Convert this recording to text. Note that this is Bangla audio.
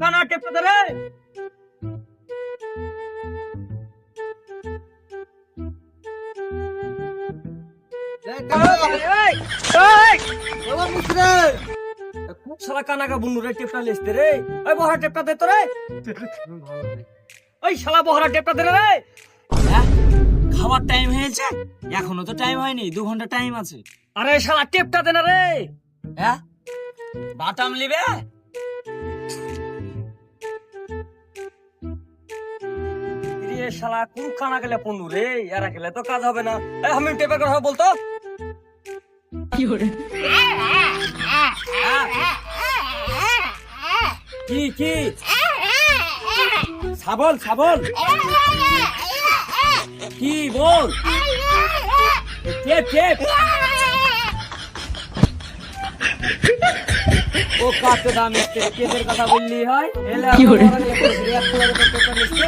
কানা টেপটা দে রে। খুব সারা কানাকা বুনু রে, টেপটা লিস্তে রে। ওই বহরা টেপটা দে তো রে। ওই শালা বহরা টেপটা দে রে। হ্যাঁ, খাবার টাইম হয়েছে? এখনো তো টাইম হয়নি, 2 ঘন্টা টাইম আছে। আরে শালা টেপটা দে না রে। হ্যাঁ, বাটাম লিবে? রে শালা কোন কানা গেলে পন্নু রে, এরা গেলে তো কাজ হবে না। এই আমি টেপের কথা বলতো। কি কি ছাবল ছাবল কি বল? Tape tape. ও কাতে দাম এসে কেসের কথা বললি হয়। এলে কি করে এক ফুলের পেপার লিখতে